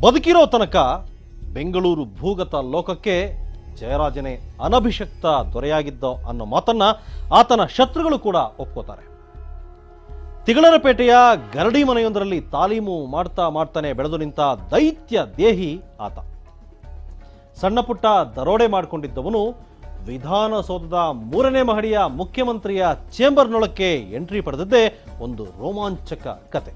ಬದುಕಿರೋ ತನಕ ಬೆಂಗಳೂರು ಭೂಗತ ಲೋಕಕ್ಕೆ ಜಯರಾಜನೇ ಅನಭಿಷಕ್ತ ದೊರೆಯಾಗಿದ್ದ ಅನ್ನೋ ಮಾತನ್ನ ಆತನ ಶತ್ರುಗಳು ಕೂಡ ಒಪ್ಕೋತಾರೆ. ತಿಗಳರಪೇಟೆಯ ಗರಡಿ ಮನೆಯೊಂದರಲ್ಲಿ ತಾಲೀಮು ಮಾಡ್ತಾನೆ ಬೆಳೆದು ನಿಂತ ದೈತ್ಯ ದೇಹಿ ಆತ. ಸಣ್ಣ ಪುಟ್ಟ ದರೋಡೆ ಮಾಡಿಕೊಂಡಿದ್ದವನು ವಿಧಾನಸೌಧದ 3ನೇ ಮಹಡಿಯ ಮುಖ್ಯಮಂತ್ರಿಯ ಚೇಂಬರ್ನೊಳಕ್ಕೆ ಎಂಟ್ರಿ ಪಡೆದದ್ದೇ ಒಂದು ರೋಮಾಂಚಕ ಕತೆ.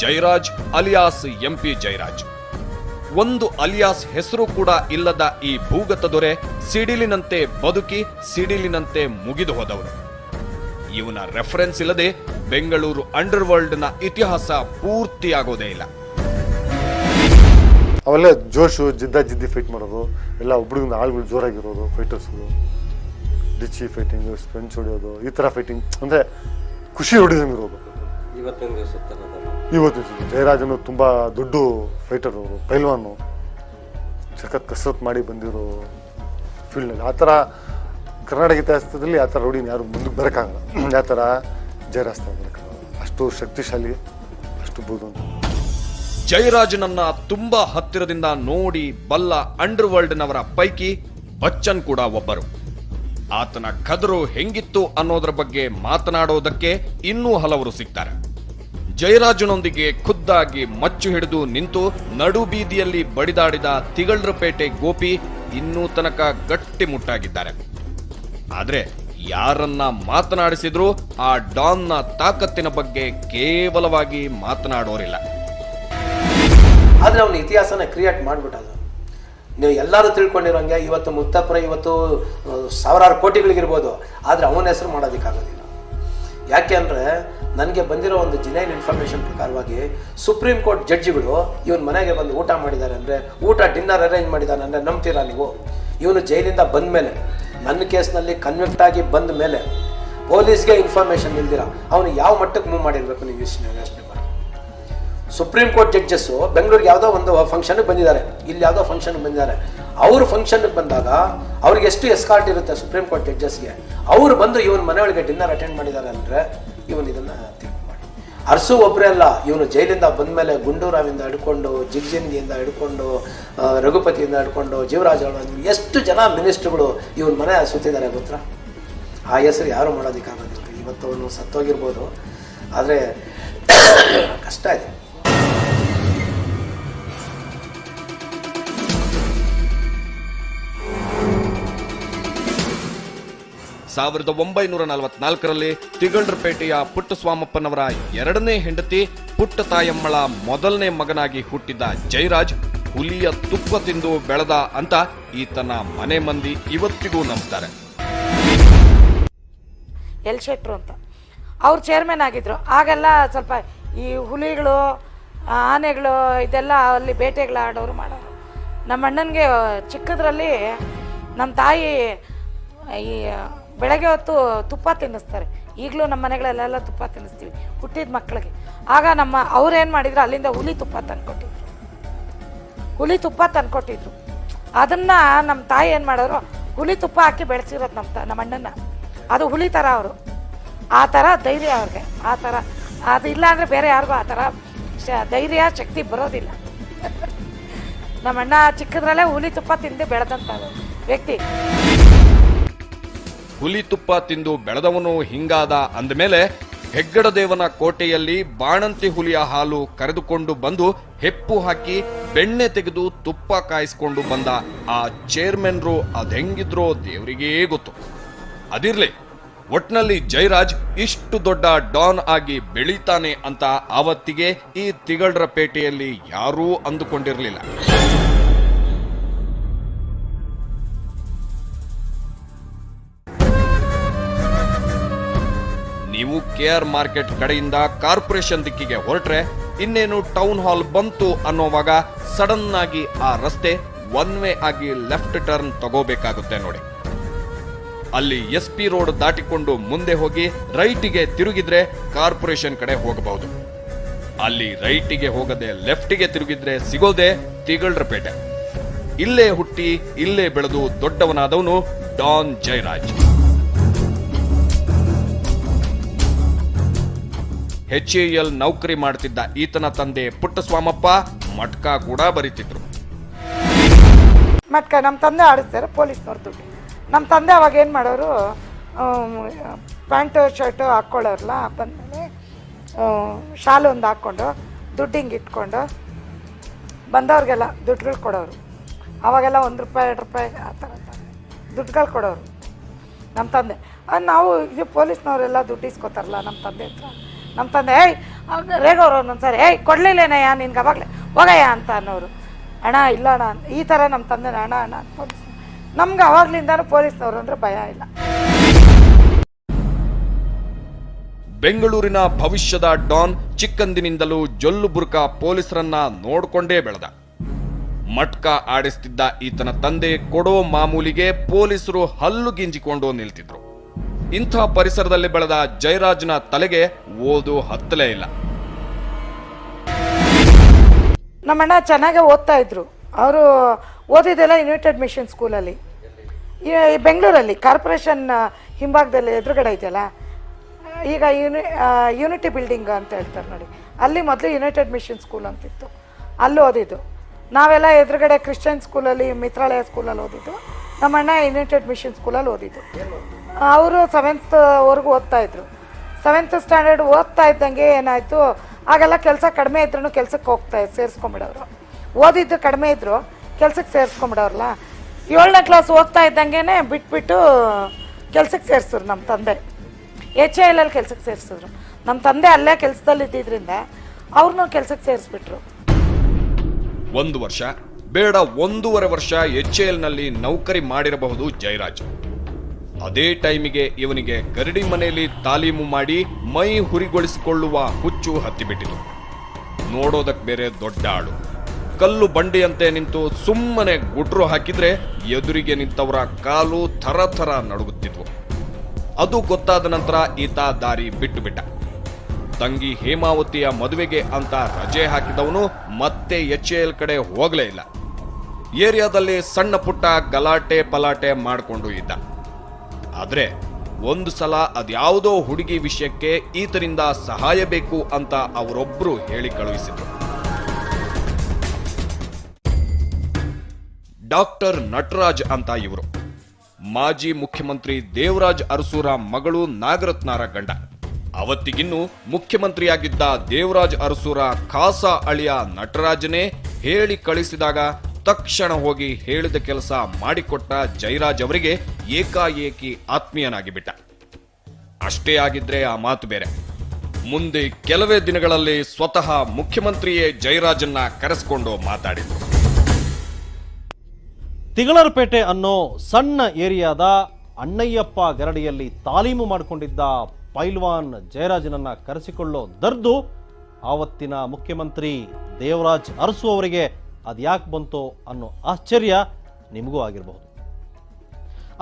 Jayaraj alias MP Jayaraj. ಒಂದು ಅಲಿಯಾಸ್ ಹೆಸರು ಕೂಡ ಇಲ್ಲದ ಈ ಭೂಗತ ದೊರೆ ಸಿಡಿಲಿನಂತೆ ಬದುಕಿ ಸಿಡಿಲಿನಂತೆ ಮುಗಿದು ಹೋದವರು. ಇವನ ರೆಫರೆನ್ಸ್ ಇಲ್ಲದೆ ಬೆಂಗಳೂರು ಅಂಡರ್ ವರ್ಲ್ಡ್ ನ ಇತಿಹಾಸ ಪೂರ್ತಿಯಾಗೋದೇ ಇಲ್ಲ. ಅವೆಲ್ಲ ಜೋಶು ಜಿದ್ದಿ ಫೈಟ್ ಮಾಡೋದು, ಎಲ್ಲ ಒಬ್ಬಳಿಂದ ಆಳುಗಳು ಜೋರಾಗಿರೋದು, ಫೈಟರ್ಸ್ಗಳು ಡಿಚ್ಚಿ ಫೈಟಿಂಗ್, ಫ್ರೆಂಡ್ಸ್ ಹೊಡೆಯೋದು, ಈ ಥರ ಫೈಟಿಂಗ್ ಅಂದರೆ ಖುಷಿ ಹೊಡಿದಂಗೆ ಇರೋದು. ಇವತ್ತು ಜಯರಾಜನು ತುಂಬ ದೊಡ್ಡ ಫೈಟರ್, ಅವರು ಪೈಲ್ವಾನು, ಸಖತ್ ಕಸರತ್ ಮಾಡಿ ಬಂದಿರೋ ಫೀಲ್ಡ್ನಲ್ಲಿ. ಆ ಥರ ಕರ್ನಾಟಕ ಇತಿಹಾಸದಲ್ಲಿ ಆ ಥರ ರೌಡಿನ ಯಾರು ಮುಂದಕ್ಕೆ ಬರೋಕ್ಕಾಗಲ್ಲ. ಯಾವ ಥರ ಜಯರಾಜ್ ಬರೋಕ್ಕಾಗಲ್ಲ, ಅಷ್ಟು ಶಕ್ತಿಶಾಲಿ, ಅಷ್ಟು ಬೂದು. ಜಯರಾಜನನ್ನ ತುಂಬಾ ಹತ್ತಿರದಿಂದ ನೋಡಿ ಬಲ್ಲ ಅಂಡರ್ ವರ್ಲ್ಡ್ ನವರ ಪೈಕಿ ಬಚ್ಚನ್ ಕೂಡ ಒಬ್ಬರು. ಆತನ ಕದರು ಹೆಂಗಿತ್ತು ಅನ್ನೋದರ ಬಗ್ಗೆ ಮಾತನಾಡೋದಕ್ಕೆ ಇನ್ನೂ ಹಲವರು ಸಿಗ್ತಾರೆ. ಜಯರಾಜನೊಂದಿಗೆ ಖುದ್ದಾಗಿ ಮಚ್ಚು ಹಿಡಿದು ನಿಂತು ನಡು ಬೀದಿಯಲ್ಲಿ ಬಡಿದಾಡಿದ ತಿಗಳರಪೇಟೆ ಗೋಪಿ ಇನ್ನೂ ತನಕ ಗಟ್ಟಿ ಮುಟ್ಟಾಗಿದ್ದಾರೆ. ಆದ್ರೆ ಯಾರನ್ನ ಮಾತನಾಡಿಸಿದ್ರೂ ಆ ಡಾನ್ನ ತಾಕತ್ತಿನ ಬಗ್ಗೆ ಕೇವಲವಾಗಿ ಮಾತನಾಡೋರಿಲ್ಲ. ಆದ್ರೆ ಅವನ ಇತಿಹಾಸನ ಕ್ರಿಯೇಟ್ ಮಾಡ್ಬಿಟ್ಟ. ನೀವು ಎಲ್ಲರೂ ತಿಳ್ಕೊಂಡಿರೋಂಗೆ ಇವತ್ತು ಮುತ್ತಪ್ಪರ ಇವತ್ತು ಸಾವಿರಾರು ಕೋಟಿಗಳಿಗಿರ್ಬೋದು, ಆದ್ರೆ ಅವನ ಹೆಸರು ಮಾಡೋದಕ್ಕಾಗೋದಿಲ್ಲ. ಯಾಕೆ ಅಂದ್ರೆ ನನಗೆ ಬಂದಿರೋ ಒಂದು ಜಿನೈನ್ ಇನ್ಫಾರ್ಮೇಶನ್ ಪ್ರಕಾರವಾಗಿ ಸುಪ್ರೀಂ ಕೋರ್ಟ್ ಜಡ್ಜಿಗಳು ಇವನ್ ಮನೆಗೆ ಬಂದು ಊಟ ಮಾಡಿದ್ದಾರೆ ಅಂದ್ರೆ, ಊಟ ಡಿನ್ನರ್ ಅರೇಂಜ್ ಮಾಡಿದ್ದಾನೆ ಅಂದ್ರೆ ನಂಬ್ತೀರಾ ನೀವು? ಇವನು ಜೈಲಿಂದ ಬಂದ ಮೇಲೆ, ನನ್ನ ಕೇಸ್ನಲ್ಲಿ ಕನ್ವಿಕ್ಟ್ ಆಗಿ ಬಂದ ಮೇಲೆ ಪೊಲೀಸ್ಗೆ ಇನ್ಫಾರ್ಮೇಶನ್ ಇಲ್ದಿರ ಅವನು ಯಾವ ಮಟ್ಟಕ್ಕೆ ಮೂವ್ ಮಾಡಿರ್ಬೇಕು ನೀವು ಯೋಚನೆ ಮಾಡಿ. ಸುಪ್ರೀಂ ಕೋರ್ಟ್ ಜಡ್ಜಸ್ಸು ಬೆಂಗಳೂರಿಗೆ ಯಾವುದೋ ಒಂದು ಫಂಕ್ಷನ್ಗೆ ಬಂದಿದ್ದಾರೆ, ಇಲ್ಲಿ ಯಾವುದೋ ಫಂಕ್ಷನ್ಗೆ ಬಂದಿದ್ದಾರೆ. ಅವರು ಫಂಕ್ಷನ್ಗೆ ಬಂದಾಗ ಅವ್ರಿಗೆ ಎಷ್ಟು ಎಸ್ಕಾರ್ಟ್ ಇರುತ್ತೆ ಸುಪ್ರೀಂ ಕೋರ್ಟ್ ಜಡ್ಜಸ್ಗೆ, ಅವರು ಬಂದು ಇವನ ಮನೆಯೊಳಗೆ ಡಿನ್ನರ್ ಅಟೆಂಡ್ ಮಾಡಿದ್ದಾರೆ ಅಂದರೆ ಇವನು ಇದನ್ನ ತೀರ್ಪು ಮಾಡಿ. ಅರಸು ಒಬ್ಬರೇ ಅಲ್ಲ, ಇವನು ಜೈಲಿಂದ ಬಂದ ಮೇಲೆ ಗುಂಡೂರಾವಿಂದ ಹಿಡ್ಕೊಂಡು, ಜಿಗ್ಜಿನ್ಗಿಯಿಂದ ಹಿಡ್ಕೊಂಡು, ರಘುಪತಿಯಿಂದ ಹಿಡ್ಕೊಂಡು, ಜೀವರಾಜ ಎಷ್ಟು ಜನ ಮಿನಿಸ್ಟ್ರುಗಳು ಇವನ ಮನೆ ಸುತ್ತಿದ್ದಾರೆ ಗೊತ್ತಾ? ಆ ಹೆಸರು ಯಾರು ಮಾಡೋದಕ್ಕಾಗೋದಿಲ್ಲ. ಇವತ್ತು ಅವನು ಸತ್ತೋಗಿರ್ಬೋದು, ಆದರೆ ಕಷ್ಟ ಇದೆ. 1944ರಲ್ಲಿ ತಿಗಳರಪೇಟೆಯ ಪುಟ್ಟಸ್ವಾಮಪ್ಪನವರ 2ನೇ ಹೆಂಡತಿ ಪುಟ್ಟ ತಾಯಮ್ಮಳ 1ನೇ ಮಗನಾಗಿ ಹುಟ್ಟಿದ್ದ ಜಯರಾಜ್ ಹುಲಿಯ ತುಪ್ಪ ತಿಂದು ಬೆಳೆದ ಅಂತ ಈತನ ಮನೆ ಮಂದಿ ಇವತ್ತಿಗೂ ನಂಬ್ತಾರೆ. ಎಲ್ ಶೆಟ್ರು ಅಂತ ಅವ್ರು ಚೇರ್ಮನ್ ಆಗಿದ್ರು. ಆಗೆಲ್ಲ ಸ್ವಲ್ಪ ಈ ಹುಲಿಗಳು, ಆನೆಗಳು ಇದೆಲ್ಲ ಅಲ್ಲಿ ಬೇಟೆಗಳು ಆಡೋರು ಮಾಡೋರು. ನಮ್ಮ ಅಣ್ಣನಿಗೆ ಚಿಕ್ಕದ್ರಲ್ಲಿ ನಮ್ಮ ತಾಯಿ ಈ ಬೆಳಗ್ಗೆ ಹೊತ್ತು ತುಪ್ಪ ತಿನ್ನಿಸ್ತಾರೆ. ಈಗಲೂ ನಮ್ಮ ಮನೆಗಳಲ್ಲೆಲ್ಲ ತುಪ್ಪ ತಿನ್ನಿಸ್ತೀವಿ ಹುಟ್ಟಿದ ಮಕ್ಕಳಿಗೆ. ಆಗ ಅವ್ರೇನು ಮಾಡಿದ್ರು, ಅಲ್ಲಿಂದ ಹುಲಿ ತುಪ್ಪ ತಂದ್ಕೊಟ್ಟಿದ್ರು. ಅದನ್ನು ನಮ್ಮ ತಾಯಿ ಏನು ಮಾಡೋರು, ಹುಲಿ ತುಪ್ಪ ಹಾಕಿ ಬೆಳೆಸಿರೋದು ನಮ್ಮ ಅಣ್ಣನ. ಅದು ಹುಲಿ ಥರ ಅವರು, ಆ ಥರ ಧೈರ್ಯ ಅವ್ರಿಗೆ. ಆ ಥರ ಅದು ಇಲ್ಲ ಅಂದರೆ ಬೇರೆ ಯಾರಿಗೂ ಆ ಥರ ಧೈರ್ಯ ಶಕ್ತಿ ಬರೋದಿಲ್ಲ. ನಮ್ಮ ಅಣ್ಣ ಚಿಕ್ಕದ್ರಲ್ಲೇ ಹುಲಿ ತುಪ್ಪ ತಿಂದು ಬೆಳೆದಂಥ ವ್ಯಕ್ತಿ. ಹುಲಿ ತುಪ್ಪ ತಿಂದು ಬೆಳೆದವನು ಹಿಂಗಾದ ಅಂದಮೇಲೆ ಹೆಗ್ಗಡದೇವನ ಕೋಟೆಯಲ್ಲಿ ಬಾಣಂತಿ ಹುಲಿಯ ಹಾಲು ಕರೆದುಕೊಂಡು ಬಂದು ಹೆಪ್ಪು ಹಾಕಿ ಬೆಣ್ಣೆ ತೆಗೆದು ತುಪ್ಪ ಕಾಯಿಸ್ಕೊಂಡು ಬಂದ ಆ ಚೇರ್ಮನ್ರು ಅದೆಂಗಿದ್ರೋ ದೇವರಿಗೇ ಗೊತ್ತು. ಅದಿರ್ಲಿ, ಒಟ್ನಲ್ಲಿ ಜಯರಾಜ್ ಇಷ್ಟು ದೊಡ್ಡ ಡಾನ್ ಆಗಿ ಬೆಳೀತಾನೆ ಅಂತ ಆವತ್ತಿಗೆ ಈ ತಿಗಳರಪೇಟೆಯಲ್ಲಿ ಯಾರೂ ಅಂದುಕೊಂಡಿರಲಿಲ್ಲ. ನೀವು ಕೆಆರ್ ಮಾರ್ಕೆಟ್ ಕಡೆಯಿಂದ ಕಾರ್ಪೊರೇಷನ್ ದಿಕ್ಕಿಗೆ ಹೊರಟ್ರೆ ಇನ್ನೇನು ಟೌನ್ ಹಾಲ್ ಬಂತು ಅನ್ನೋವಾಗ ಸಡನ್ ಆಗಿ ಆ ರಸ್ತೆ ಒನ್ ವೇ ಆಗಿ ಲೆಫ್ಟ್ ಟರ್ನ್ ತಗೋಬೇಕಾಗುತ್ತೆ ನೋಡಿ. ಅಲ್ಲಿ SP ರೋಡ್ ದಾಟಿಕೊಂಡು ಮುಂದೆ ಹೋಗಿ ರೈಟಿಗೆ ತಿರುಗಿದ್ರೆ ಕಾರ್ಪೊರೇಷನ್ ಕಡೆ ಹೋಗಬಹುದು. ಅಲ್ಲಿ ರೈಟಿಗೆ ಹೋಗದೆ ಲೆಫ್ಟಿಗೆ ತಿರುಗಿದ್ರೆ ಸಿಗೋದೆ ತಿಗಳರಪೇಟೆ. ಇಲ್ಲೇ ಹುಟ್ಟಿ ಇಲ್ಲೇ ಬೆಳೆದು ದೊಡ್ಡವನಾದವನು ಡಾನ್ ಜಯರಾಜ್. HAL ನೌಕರಿ ಮಾಡ್ತಿದ್ದ ಈತನ ತಂದೆ ಪುಟ್ಟಸ್ವಾಮಪ್ಪ ಮಟ್ಕ ಕೂಡ ಬರೀತಿದ್ರು. ಮಟ್ಕ ನಮ್ಮ ತಂದೆ ಆಡಿಸ್ತಾರೆ ಪೊಲೀಸ್ನವ್ರ ದುಡ್ಡು. ನಮ್ಮ ತಂದೆ ಅವಾಗ ಏನು ಮಾಡೋರು, ಪ್ಯಾಂಟು ಶರ್ಟು ಹಾಕ್ಕೊಳ್ಳೋರಲ್ಲ, ಬಂದಮೇಲೆ ಶಾಲು ಒಂದು ಹಾಕ್ಕೊಂಡು ದುಡ್ಡು ಹಿಂಗೆ ಇಟ್ಕೊಂಡು ಬಂದವ್ರಿಗೆಲ್ಲ ದುಡ್ಡುಗಳು ಕೊಡೋರು. ಅವಾಗೆಲ್ಲ 1 ರೂಪಾಯಿ 2 ರೂಪಾಯಿ ಆ ಥರ ದುಡ್ಡುಗಳು ಕೊಡೋರು ನಮ್ಮ ತಂದೆ. ನಾವು ಇದು ಪೊಲೀಸ್ನವರೆಲ್ಲ ದುಡ್ಡು ಇಸ್ಕೊತಾರಲ್ಲ ನಮ್ಮ ತಂದೆ ಹತ್ರ. ನಮ್ಮ ತಂದೆ ರೇಗೋರು ಒಂದೊಂದ್ಸರಿ ಕೊಡಲಿಲ್ಲೇನಯ್ಯ ನಿನ್ಗೆ ಅವಾಗಲೇ ಹೋಗಯ್ಯ ಅಂತ ಅನ್ನೋರು. ಅಣ್ಣ ಇಲ್ಲ ಅಣ್ಣ, ಈ ಥರ ನಮ್ಮ ತಂದೆ ಅಣ್ಣ ಅಣ್ಣ ಪೊಲೀಸ್. ನಮ್ಗೆ ಅವಾಗ್ಲಿಂದಾನು ಪೊಲೀಸ್ನವರು ಅಂದರೆ ಭಯ ಇಲ್ಲ. ಬೆಂಗಳೂರಿನ ಭವಿಷ್ಯದ ಡಾನ್ ಚಿಕ್ಕಂದಿನಿಂದಲೂ ಜೊಲ್ಲು ಬುರ್ಕ ಪೊಲೀಸರನ್ನ ನೋಡ್ಕೊಂಡೇ ಬೆಳೆದ. ಮಟ್ಕ ಆಡಿಸ್ತಿದ್ದ ಈತನ ತಂದೆ ಕೊಡೋ ಮಾಮೂಲಿಗೆ ಪೊಲೀಸರು ಹಲ್ಲು ಗಿಂಜಿಕೊಂಡು ನಿಲ್ತಿದ್ರು. ಇಂಥ ಪರಿಸರದಲ್ಲಿ ಬೆಳೆದ ಜಯರಾಜ್ನ ತಲೆಗೆ ಓದು ಹತ್ತಲೇ ಇಲ್ಲ. ನಮ್ಮಣ್ಣ ಚೆನ್ನಾಗೇ ಓದ್ತಾ ಇದ್ರು. ಅವರು ಓದಿದ್ದೆಲ್ಲ ಯುನೈಟೆಡ್ ಮಿಷನ್ ಸ್ಕೂಲಲ್ಲಿ, ಬೆಂಗಳೂರಲ್ಲಿ ಕಾರ್ಪೊರೇಷನ್ ಹಿಂಭಾಗದಲ್ಲಿ ಎದುರುಗಡೆ ಇದೆಯಲ್ಲ, ಈಗ ಯೂನಿಟಿ ಬಿಲ್ಡಿಂಗ್ ಅಂತ ಹೇಳ್ತಾರೆ ನೋಡಿ, ಅಲ್ಲಿ ಮೊದಲು ಯುನೈಟೆಡ್ ಮಿಷನ್ ಸ್ಕೂಲ್ ಅಂತಿತ್ತು, ಅಲ್ಲಿ ಓದಿದ್ದು. ನಾವೆಲ್ಲ ಎದುರುಗಡೆ ಕ್ರಿಶ್ಚಿಯನ್ ಸ್ಕೂಲಲ್ಲಿ ಮಿತ್ರಾಲಯ ಸ್ಕೂಲಲ್ಲಿ ಓದಿದ್ದು. ನಮ್ಮಣ್ಣ ಯುನೈಟೆಡ್ ಮಿಷನ್ ಸ್ಕೂಲಲ್ಲಿ ಓದಿದ್ದು. ಅವರು 7th ಓದ್ತಾಯಿದ್ರು. 7th ಸ್ಟ್ಯಾಂಡರ್ಡ್ ಓದ್ತಾ ಇದ್ದಂಗೆ ಏನಾಯಿತು, ಆಗೆಲ್ಲ ಕೆಲಸ ಕಡಿಮೆ ಇದ್ರೂ ಕೆಲಸಕ್ಕೆ ಸೇರಿಸ್ಕೊಂಬಿಡೋರು. ಓದಿದ್ದು ಕಡಿಮೆ ಇದ್ದರು ಕೆಲಸಕ್ಕೆ ಸೇರಿಸ್ಕೊಂಬಿಡೋರಲ್ಲ. 7ನೇ ಕ್ಲಾಸ್ ಓದ್ತಾ ಇದ್ದಂಗೆ ಬಿಟ್ಬಿಟ್ಟು ಕೆಲಸಕ್ಕೆ ಸೇರಿಸಿದ್ರು ನಮ್ಮ ತಂದೆ. HAL ಕೆಲಸಕ್ಕೆ ಸೇರಿಸಿದ್ರು. ನಮ್ಮ ತಂದೆ ಅಲ್ಲೇ ಕೆಲಸದಲ್ಲಿ ಇದ್ದಿದ್ದರಿಂದ ಅವ್ರನ್ನೂ ಕೆಲಸಕ್ಕೆ ಸೇರಿಸ್ಬಿಟ್ರು. 1 ವರ್ಷ ಬೇಡ 1.5 ವರ್ಷ HALನಲ್ಲಿ ನೌಕರಿ ಮಾಡಿರಬಹುದು ಜಯರಾಜ್. ಅದೇ ಟೈಮಿಗೆ ಇವನಿಗೆ ಗರಡಿ ಮನೆಯಲ್ಲಿ ತಾಲೀಮು ಮಾಡಿ ಮೈ ಹುರಿಗೊಳಿಸಿಕೊಳ್ಳುವ ಹುಚ್ಚು ಹತ್ತಿಬಿಟ್ಟಿತು. ನೋಡೋದಕ್ಕೆ ಬೇರೆ ದೊಡ್ಡ ಆಳು, ಕಲ್ಲು ಬಂಡೆಯಂತೆ ನಿಂತು ಸುಮ್ಮನೆ ಗುಟ್ರು ಹಾಕಿದ್ರೆ ಎದುರಿಗೆ ನಿಂತವರ ಕಾಲು ಥರ ಥರ ನಡುಗುತ್ತಿದ್ವು. ಅದು ಗೊತ್ತಾದ ನಂತರ ಈತ ದಾರಿ ಬಿಟ್ಟು ಬಿಟ್ಟ. ತಂಗಿ ಹೇಮಾವತಿಯ ಮದುವೆಗೆ ಅಂತ ರಜೆ ಹಾಕಿದವನು ಮತ್ತೆ HAL ಕಡೆ ಹೋಗಲೇ ಇಲ್ಲ. ಏರಿಯಾದಲ್ಲಿ ಸಣ್ಣ ಪುಟ್ಟ ಗಲಾಟೆ ಪಲಾಟೆ ಮಾಡಿಕೊಂಡು ಇದ್ದ. ಆದ್ರೆ ಒಂದು ಸಲ ಅದ್ಯಾವುದೋ ಹುಡುಗಿ ವಿಷಯಕ್ಕೆ ಈತನಿಂದ ಸಹಾಯ ಬೇಕು ಅಂತ ಅವರೊಬ್ರು ಹೇಳಿ ಕಳುಹಿಸಿದ್ರು. ಡಾಕ್ಟರ್ ನಟರಾಜ್ ಅಂತ ಇವರು. ಮಾಜಿ ಮುಖ್ಯಮಂತ್ರಿ ದೇವರಾಜ್ ಅರಸೂರ ಮಗಳು ನಾಗರತ್ನಾರ ಗಂಡ. ಅವತ್ತಿಗಿನ್ನು ಮುಖ್ಯಮಂತ್ರಿಯಾಗಿದ್ದ ದೇವರಾಜ್ ಅರಸೂರ ಖಾಸ ಅಳಿಯ ನಟರಾಜನೇ ಹೇಳಿ ಕಳಿಸಿದಾಗ ತಕ್ಷಣ ಹೋಗಿ ಹೇಳಿದ ಕೆಲಸ ಮಾಡಿಕೊಟ್ಟ ಜಯರಾಜ್ ಅವರಿಗೆ ಏಕಾಏಕಿ ಆತ್ಮೀಯನಾಗಿ ಬಿಟ್ಟ. ಅಷ್ಟೇ ಆಗಿದ್ರೆ ಆ ಮಾತು ಬೇರೆ. ಮುಂದೆ ಕೆಲವೇ ದಿನಗಳಲ್ಲಿ ಸ್ವತಃ ಮುಖ್ಯಮಂತ್ರಿಯೇ ಜಯರಾಜನ್ನ ಕರೆಸಿಕೊಂಡು ಮಾತಾಡಿದ್ರು. ತಿಗಳರಪೇಟೆ ಅನ್ನೋ ಸಣ್ಣ ಏರಿಯಾದ ಅಣ್ಣಯ್ಯಪ್ಪ ಗರಡಿಯಲ್ಲಿ ತಾಲೀಮು ಮಾಡಿಕೊಂಡಿದ್ದ ಪೈಲ್ವಾನ್ ಜಯರಾಜನನ್ನ ಕರೆಸಿಕೊಳ್ಳೋ ದರ್ದು ಆವತ್ತಿನ ಮುಖ್ಯಮಂತ್ರಿ ದೇವರಾಜ್ ಅರಸು ಅವರಿಗೆ ಅದ್ಯಾಕೆ ಬಂತು ಅನ್ನೋ ಆಶ್ಚರ್ಯ ನಿಮಗೂ ಆಗಿರಬಹುದು.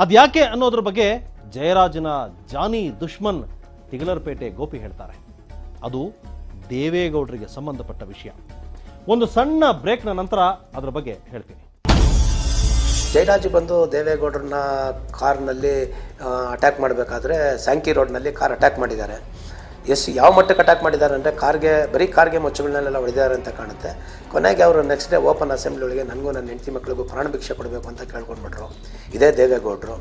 ಅದ್ಯಾಕೆ ಅನ್ನೋದ್ರ ಬಗ್ಗೆ ಜಯರಾಜನ ಜಾನಿ ದುಶ್ಮನ್ ತಿಗಳರಪೇಟೆ ಗೋಪಿ ಹೇಳ್ತಾರೆ. ಅದು ದೇವೇಗೌಡರಿಗೆ ಸಂಬಂಧಪಟ್ಟ ವಿಷಯ. ಒಂದು ಸಣ್ಣ ಬ್ರೇಕ್ನ ನಂತರ ಅದರ ಬಗ್ಗೆ ಹೇಳ್ತೀನಿ. ಜಯರಾಜ್ ಬಂದು ದೇವೇಗೌಡರನ್ನ ಕಾರ್ನಲ್ಲಿ ಅಟ್ಯಾಕ್ ಮಾಡಬೇಕಾದ್ರೆ ಸ್ಯಾಂಕಿ ರೋಡ್ನಲ್ಲಿ ಕಾರ್ ಅಟ್ಯಾಕ್ ಮಾಡಿದ್ದಾರೆ. ಯಾವ ಮಟ್ಟಕ್ಕೆ ಅಟ್ಯಾಕ್ ಮಾಡಿದ್ದಾರೆ ಅಂದರೆ ಬರೀ ಕಾರ್ಗೆ ಮುಚ್ಚುಗಳನ್ನೆಲ್ಲ ಹೊಡೆದಿದ್ದಾರೆ ಅಂತ ಕಾಣುತ್ತೆ. ಕೊನೆಗೆ ಅವರು ನೆಕ್ಸ್ಟ್ ಡೇ ಓಪನ್ ಅಸೆಂಬ್ಲಿ ಒಳಗೆ ನನಗೂ ನನ್ನ ಹೆಂಡತಿ ಮಕ್ಕಳಿಗೂ ಪ್ರಾಣ ಭಿಕ್ಷೆ ಕೊಡಬೇಕು ಅಂತ ಕೇಳ್ಕೊಂಡ್ಬಿಟ್ರು. ಇದೇ ದೇವೇಗೌಡರು.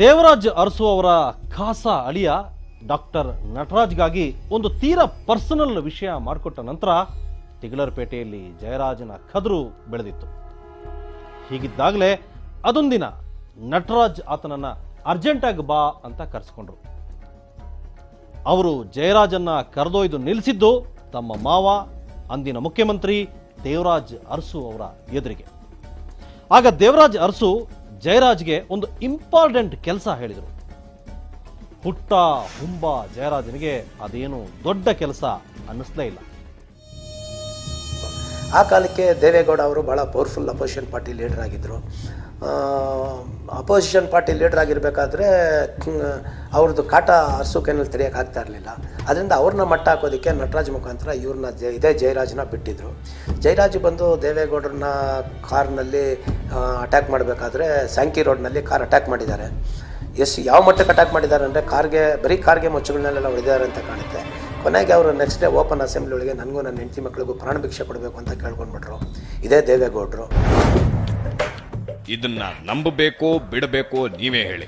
ದೇವರಾಜ್ ಅರಸು ಅವರ ಖಾಸ ಅಳಿಯ ಡಾಕ್ಟರ್ ನಟರಾಜ್ಗಾಗಿ ಒಂದು ತೀರಾ ಪರ್ಸನಲ್ ವಿಷಯ ಮಾಡಿಕೊಟ್ಟ ನಂತರ ತಿಗಳರಪೇಟೆಯಲ್ಲಿ ಜಯರಾಜನ ಕದರು ಬೆಳೆದಿತ್ತು. ಹೀಗಿದ್ದಾಗಲೇ ಅದೊಂದಿನ ನಟರಾಜ್ ಆತನನ್ನ ಅರ್ಜೆಂಟಾಗಿ ಬಾ ಅಂತ ಕರೆಸ್ಕೊಂಡ್ರು. ಅವರು ಜಯರಾಜನ್ನ ಕರೆದೊಯ್ದು ನಿಲ್ಲಿಸಿದ್ದು ತಮ್ಮ ಮಾವ ಅಂದಿನ ಮುಖ್ಯಮಂತ್ರಿ ದೇವರಾಜ್ ಅರಸು ಅವರ ಎದುರಿಗೆ. ಆಗ ದೇವರಾಜ್ ಅರಸು ಜಯರಾಜ್ಗೆ ಒಂದು ಇಂಪಾರ್ಟೆಂಟ್ ಕೆಲಸ ಹೇಳಿದರು. ಪುಟ್ಟ ಹುಂಬ ಜಯರಾಜನಿಗೆ ಅದೇನು ದೊಡ್ಡ ಕೆಲಸ ಅನ್ನಿಸ್ಲೇ ಇಲ್ಲ. ಆ ಕಾಲಕ್ಕೆ ದೇವೇಗೌಡ ಅವರು ಭಾಳ ಪವರ್ಫುಲ್ ಅಪೋಸಿಷನ್ ಪಾರ್ಟಿ ಲೀಡರ್ ಆಗಿದ್ದರು. ಅಪೋಸಿಷನ್ ಪಾರ್ಟಿ ಲೀಡರ್ ಆಗಿರಬೇಕಾದ್ರೆ ಅವ್ರದ್ದು ಕಾಟ ಅರ್ಸುಕೇನಲ್ಲಿ ತೆರೆಯೋಕೆ ಆಗ್ತಾ ಇರಲಿಲ್ಲ. ಅದರಿಂದ ಅವ್ರನ್ನ ಮಟ್ಟ ಹಾಕೋದಕ್ಕೆ ನಟರಾಜ್ ಮುಖಾಂತರ ಇವ್ರನ್ನ ಇದೇ ಜಯರಾಜನ ಬಿಟ್ಟಿದ್ರು. ಜಯರಾಜ್ ಬಂದು ದೇವೇಗೌಡರನ್ನ ಕಾರ್ನಲ್ಲಿ ಅಟ್ಯಾಕ್ ಮಾಡಬೇಕಾದ್ರೆ ಸ್ಯಾಂಕಿ ರೋಡ್ನಲ್ಲಿ ಕಾರ್ ಅಟ್ಯಾಕ್ ಮಾಡಿದ್ದಾರೆ. ಯಾವ ಮಟ್ಟಕ್ಕೆ ಅಟ್ಯಾಕ್ ಮಾಡಿದ್ದಾರೆ ಅಂದರೆ ಬರೀ ಕಾರ್ಗೆ ಮುಚ್ಚುಗಳನ್ನೆಲ್ಲ ಹೊಡೆದಿದ್ದಾರೆ ಅಂತ ಕಾಣುತ್ತೆ. ಕೊನೆಗೆ ಅವರು ನೆಕ್ಸ್ಟ್ ಡೇ ಓಪನ್ ಅಸೆಂಬ್ಲಿ ಒಳಗೆ ನನಗೂ ನನ್ನ ಹೆಂಡತಿ ಮಕ್ಕಳಿಗೂ ಪ್ರಾಣ ಭಿಕ್ಷೆ ಕೊಡಬೇಕು ಅಂತ ಕೇಳ್ಕೊಂಡ್ಬಿಟ್ರು ಇದೇ ದೇವೇಗೌಡರು. ಇದನ್ನ ನಂಬಬೇಕೋ ಬಿಡಬೇಕೋ ನೀವೇ ಹೇಳಿ.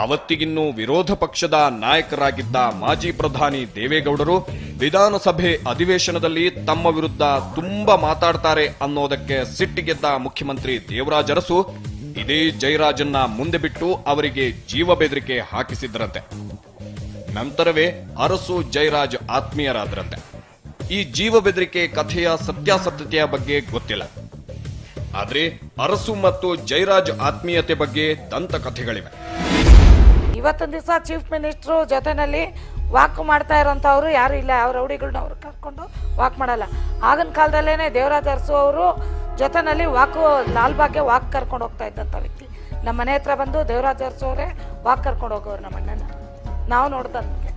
ಅವತ್ತಿಗಿನ್ನೂ ವಿರೋಧ ಪಕ್ಷದ ನಾಯಕರಾಗಿದ್ದ ಮಾಜಿ ಪ್ರಧಾನಿ ದೇವೇಗೌಡರು ವಿಧಾನಸಭೆ ಅಧಿವೇಶನದಲ್ಲಿ ತಮ್ಮ ವಿರುದ್ಧ ತುಂಬಾ ಮಾತಾಡ್ತಾರೆ ಅನ್ನೋದಕ್ಕೆ ಸಿಟ್ಟಿಗೆದ್ದ ಮುಖ್ಯಮಂತ್ರಿ ದೇವರಾಜ್ ಅರಸು ಇದೇ ಜಯರಾಜನ್ನ ಮುಂದೆ ಬಿಟ್ಟು ಅವರಿಗೆ ಜೀವ ಬೆದರಿಕೆ ಹಾಕಿಸಿದ್ರಂತೆ. ನಂತರವೇ ಅರಸು ಜಯರಾಜ್ ಆತ್ಮೀಯರಾದ್ರಂತೆ. ಈ ಜೀವ ಬೆದರಿಕೆ ಕಥೆಯ ಸತ್ಯಾಸತ್ಯತೆಯ ಬಗ್ಗೆ ಗೊತ್ತಿಲ್ಲ. ಆದ್ರೆ ಅರಸು ಮತ್ತು ಜಯರಾಜ್ ಆತ್ಮೀಯತೆ ಬಗ್ಗೆ ದಂತಕಥೆಗಳಿವೆ. ಇವತ್ತೊಂದು ದಿವಸ ಚೀಫ್ ಮಿನಿಸ್ಟ್ರು ಜೊತೆನಲ್ಲಿ ವಾಕ್ ಮಾಡ್ತಾ ಇರೋಂಥವ್ರು ಯಾರು ಇಲ್ಲ. ಅವ್ರ ರೌಡಿಗಳನ್ನ ಅವ್ರು ಕರ್ಕೊಂಡು ವಾಕ್ ಮಾಡಲ್ಲ. ಆಗಿನ ಕಾಲದಲ್ಲೇನೆ ದೇವರಾಜ್ ಅರಸು ಅವರು ಜೊತೆನಲ್ಲಿ ಲಾಲ್ಬಾಗ್ಗೆ ವಾಕ್ ಕರ್ಕೊಂಡು ಹೋಗ್ತಾ ಇದ್ದಂಥ ವ್ಯಕ್ತಿ. ನಮ್ಮ ಮನೆ ಹತ್ರ ಬಂದು ದೇವರಾಜ್ ಅರಸು ಅವರೇ ವಾಕ್ ಕರ್ಕೊಂಡು ಹೋಗೋರು ನಮ್ಮ ಅಣ್ಣನ. ನಾವು ನೋಡ್ದಂಗೆ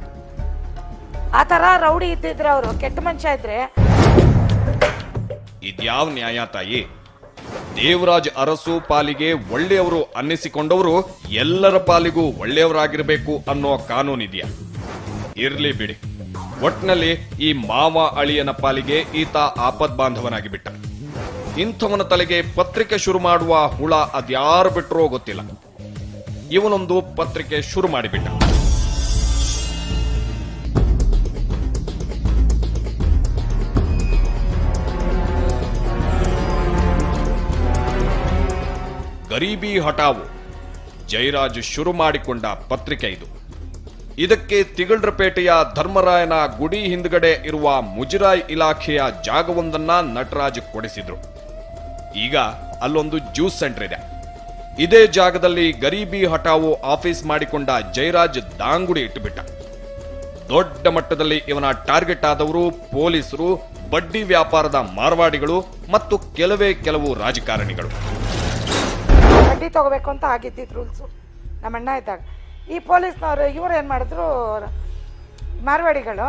ಆ ಥರ ರೌಡಿ ಇದ್ದಿದ್ರೆ ಅವರು ಕೆಟ್ಟ ಮನುಷ್ಯ ಇದ್ರೆ ಇದ್ಯಾವ ನ್ಯಾಯ ತಾಯಿ? ದೇವರಾಜ್ ಅರಸು ಪಾಲಿಗೆ ಒಳ್ಳೆಯವರು ಅನ್ನಿಸಿಕೊಂಡವರು ಎಲ್ಲರ ಪಾಲಿಗೂ ಒಳ್ಳೆಯವರಾಗಿರ್ಬೇಕು ಅನ್ನೋ ಕಾನೂನಿದೆಯಾ? ಇರ್ಲಿ ಬಿಡಿ. ಒಟ್ನಲ್ಲಿ ಈ ಮಾವ ಅಳಿಯನ ಪಾಲಿಗೆ ಈತ ಆಪದ್ ಬಾಂಧವನಾಗಿ ಬಿಟ್ಟ. ಇಂಥವನ ತಲೆಗೆ ಪತ್ರಿಕೆ ಶುರು ಮಾಡುವ ಹುಳ ಅದ್ಯಾರು ಬಿಟ್ರೋ ಗೊತ್ತಿಲ್ಲ. ಇವನೊಂದು ಪತ್ರಿಕೆ ಶುರು ಮಾಡಿಬಿಟ್ಟ. ಗರೀಬಿ ಹಟಾವು ಜಯರಾಜ್ ಶುರು ಮಾಡಿಕೊಂಡ ಪತ್ರಿಕೆ ಇದು. ಇದಕ್ಕೆ ತಿಗಳರಪೇಟೆಯ ಧರ್ಮರಾಯನ ಗುಡಿ ಹಿಂದ್ಗಡೆ ಇರುವ ಮುಜರಾಯಿ ಇಲಾಖೆಯ ಜಾಗವೊಂದನ್ನ ನಟರಾಜ್ ಕೊಡಿಸಿದ್ರು. ಈಗ ಅಲ್ಲೊಂದು ಜ್ಯೂಸ್ ಸೆಂಟರ್ ಇದೆ. ಇದೇ ಜಾಗದಲ್ಲಿ ಗರೀಬಿ ಹಟಾವು ಆಫೀಸ್ ಮಾಡಿಕೊಂಡ ಜಯರಾಜ್ ದಾಂಗುಡಿ ಇಟ್ಟುಬಿಟ್ಟ. ದೊಡ್ಡ ಮಟ್ಟದಲ್ಲಿ ಇವನ ಟಾರ್ಗೆಟ್ ಆದವರು ಪೊಲೀಸರು, ಬಡ್ಡಿ ವ್ಯಾಪಾರದ ಮಾರ್ವಾಡಿಗಳು ಮತ್ತು ಕೆಲವು ರಾಜಕಾರಣಿಗಳು. ಬಡ್ಡಿ ತಗೋಬೇಕು ಅಂತ ಆಗಿದ್ದಿದ್ದು ರೂಲ್ಸು ನಮ್ಮ ಅಣ್ಣ ಇದ್ದಾಗ. ಈ ಪೊಲೀಸ್ನವರು ಇವ್ರು ಏನು ಮಾಡಿದ್ರು, ಮಾರ್ವಾಡಿಗಳು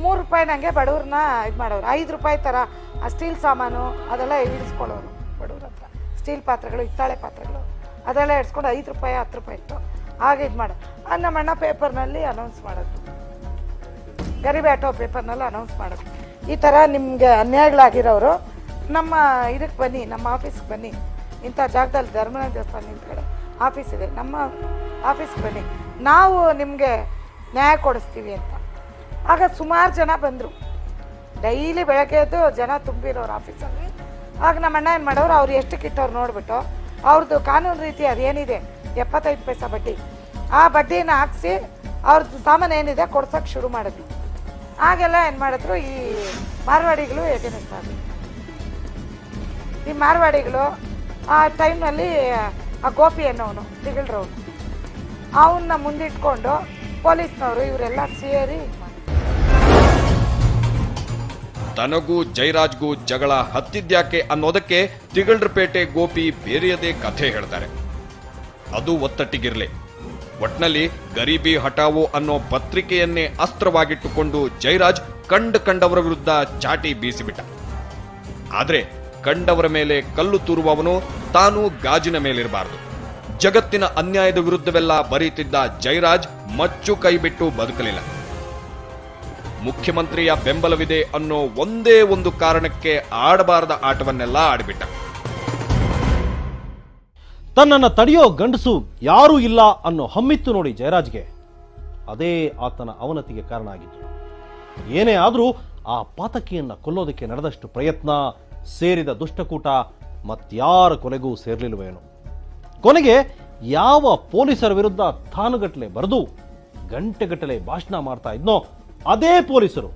3 ರೂಪಾಯಿ ನನಗೆ ಬಡವ್ರನ್ನ ಇದು ಮಾಡೋರು. 5 ರೂಪಾಯಿ ಥರ ಆ ಸ್ಟೀಲ್ ಸಾಮಾನು ಅದೆಲ್ಲ ಇಡಿಸ್ಕೊಳ್ಳೋರು ಬಡವ್ರ ಹತ್ರ. ಸ್ಟೀಲ್ ಪಾತ್ರೆಗಳು, ಹಿತ್ತಾಳೆ ಪಾತ್ರೆಗಳು ಅದೆಲ್ಲ ಇಡ್ಸ್ಕೊಂಡು 5 ರೂಪಾಯಿ 10 ರೂಪಾಯಿ ಇತ್ತು ಹಾಗೆ ಇದು ಮಾಡೋದು. ನಮ್ಮ ಅಣ್ಣ ಪೇಪರ್ನಲ್ಲಿ ಅನೌನ್ಸ್ ಮಾಡೋದು, ಗರೀಬಿ ಆಟೋ ಪೇಪರ್ನಲ್ಲಿ ಅನೌನ್ಸ್ ಮಾಡೋದು. ಈ ಥರ ನಿಮಗೆ ಅನ್ಯಾಯಗಳಾಗಿರೋರು ನಮ್ಮ ಇದಕ್ಕೆ ಬನ್ನಿ, ನಮ್ಮ ಆಫೀಸ್ಗೆ ಬನ್ನಿ, ಇಂಥ ಜಾಗದಲ್ಲಿ ಧರ್ಮರಾಯ ದೇವಸ್ಥಾನ ನಿಂತ್ಕಡೆ ಆಫೀಸ್ ಇದೆ, ನಮ್ಮ ಆಫೀಸ್ಗೆ ಬನ್ನಿ, ನಾವು ನಿಮಗೆ ನ್ಯಾಯ ಕೊಡಿಸ್ತೀವಿ ಅಂತ. ಆಗ ಸುಮಾರು ಜನ ಬಂದರು. ಡೈಲಿ ಬೆಳಗ್ಗೆ ಎದ್ದು ಜನ ತುಂಬಿರೋರು ಆಫೀಸಲ್ಲಿ. ಆಗ ನಮ್ಮ ಅಣ್ಣ ಏನು ಮಾಡೋರು, ಅವ್ರು ಎಷ್ಟು ಕಿಟ್ಟವ್ರು ನೋಡಿಬಿಟ್ಟು ಅವ್ರದ್ದು ಕಾನೂನು ರೀತಿ ಅದೇನಿದೆ 75 ಪೈಸಾ ಬಡ್ಡಿ, ಆ ಬಡ್ಡಿನ ಹಾಕ್ಸಿ ಅವ್ರದ್ದು ಸಾಮಾನು ಏನಿದೆ ಕೊಡ್ಸೋಕ್ಕೆ ಶುರು ಮಾಡಿದ್ವಿ. ಆಗೆಲ್ಲ ಏನು ಮಾಡಿದ್ರು, ಈ ಮಾರ್ವಾಡಿಗಳು ಎಗೇನೆಸ್ಟ್ ಮಾಡಿದ್ರು. ಈ ಮಾರ್ವಾಡಿಗಳು ಆ ಟೈಮ್ನಲ್ಲಿ ಆ ಗೋಪಿ ಅನ್ನೋನು ತಿಗಳರವನು ಅವನ್ನ ಮುಂದಿಟ್ಕೊಂಡು ಪೊಲೀಸ್ನವರು ಇವರೆಲ್ಲ ಸೇರಿ ತನಗೂ ಜಯರಾಜ್ಗೂ ಜಗಳ ಹತ್ತಿದ್ಯಾಕೆ ಅನ್ನೋದಕ್ಕೆ ತಿಗಳರಪೇಟೆ ಗೋಪಿ ಬೇರೆಯದೇ ಕಥೆ ಹೇಳ್ತಾರೆ. ಅದು ಒತ್ತಟ್ಟಿಗಿರ್ಲಿ. ಒಟ್ನಲ್ಲಿ ಗರೀಬಿ ಹಟಾವೋ ಅನ್ನೋ ಪತ್ರಿಕೆಯನ್ನೇ ಅಸ್ತ್ರವಾಗಿಟ್ಟುಕೊಂಡು ಜಯರಾಜ್ ಕಂಡವರ ವಿರುದ್ಧ ಚಾಟಿ ಬೀಸಿಬಿಟ್ಟ. ಆದ್ರೆ ಕಂಡವರ ಮೇಲೆ ಕಲ್ಲು ತೂರುವವನು ತಾನು ಗಾಜಿನ ಮೇಲಿರಬಾರದು. ಜಗತ್ತಿನ ಅನ್ಯಾಯದ ವಿರುದ್ಧವೆಲ್ಲ ಬರೀತಿದ್ದ ಜಯರಾಜ್ ಮಚ್ಚು ಕೈಬಿಟ್ಟು ಬದುಕಲಿಲ್ಲ. ಮುಖ್ಯಮಂತ್ರಿಯ ಬೆಂಬಲವಿದೆ ಅನ್ನೋ ಒಂದೇ ಒಂದು ಕಾರಣಕ್ಕೆ ಆಡಬಾರದ ಆಟವನ್ನೆಲ್ಲ ಆಡಿಬಿಟ್ಟ. ತನ್ನನ್ನು ತಡೆಯೋ ಗಂಡಸು ಯಾರೂ ಇಲ್ಲ ಅನ್ನೋ ಹಮ್ಮಿತ್ತು ನೋಡಿ ಜಯರಾಜ್ಗೆ. ಅದೇ ಆತನ ಅವನತಿಗೆ ಕಾರಣ ಆಗಿತ್ತು. ಏನೇ ಆದರೂ ಆ ಪಾತಕಿಯನ್ನ ಕೊಲ್ಲೋದಕ್ಕೆ ನಡೆದಷ್ಟು ಪ್ರಯತ್ನ, ಸೇರಿದ ದುಷ್ಟಕೂಟ ಮತ್ಯಾರ ಕೊನೆಗೂ ಸೇರ್ಲಿಲ್ವೇನು. ಕೊನೆಗೆ ಯಾವ ಪೊಲೀಸರ ವಿರುದ್ಧ ತಾನುಗಟ್ಟಲೆ ಬರೆದು ಗಂಟೆಗಟ್ಟಲೆ ಭಾಷಣ ಮಾಡ್ತಾ ಇದ್ನೋ ಅದೇ ಪೊಲೀಸರು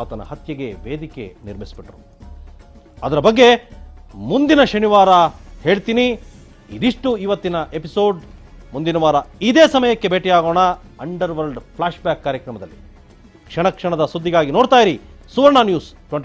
ಆತನ ಹತ್ಯೆಗೆ ವೇದಿಕೆ ನಿರ್ಮಿಸಿಬಿಟ್ರು. ಅದರ ಬಗ್ಗೆ ಮುಂದಿನ ಶನಿವಾರ ಹೇಳ್ತೀನಿ. ಇದಿಷ್ಟು ಇವತ್ತಿನ ಎಪಿಸೋಡ್. ಮುಂದಿನ ವಾರ ಇದೇ ಸಮಯಕ್ಕೆ ಭೇಟಿಯಾಗೋಣ. ಅಂಡರ್ ವರ್ಲ್ಡ್ ಫ್ಲಾಶ್ ಬ್ಯಾಕ್ ಕಾರ್ಯಕ್ರಮದಲ್ಲಿ. ಕ್ಷಣ ಕ್ಷಣದ ಸುದ್ದಿಗಾಗಿ ನೋಡ್ತಾ ಇರಿ ಸುವರ್ಣ ನ್ಯೂಸ್ 24.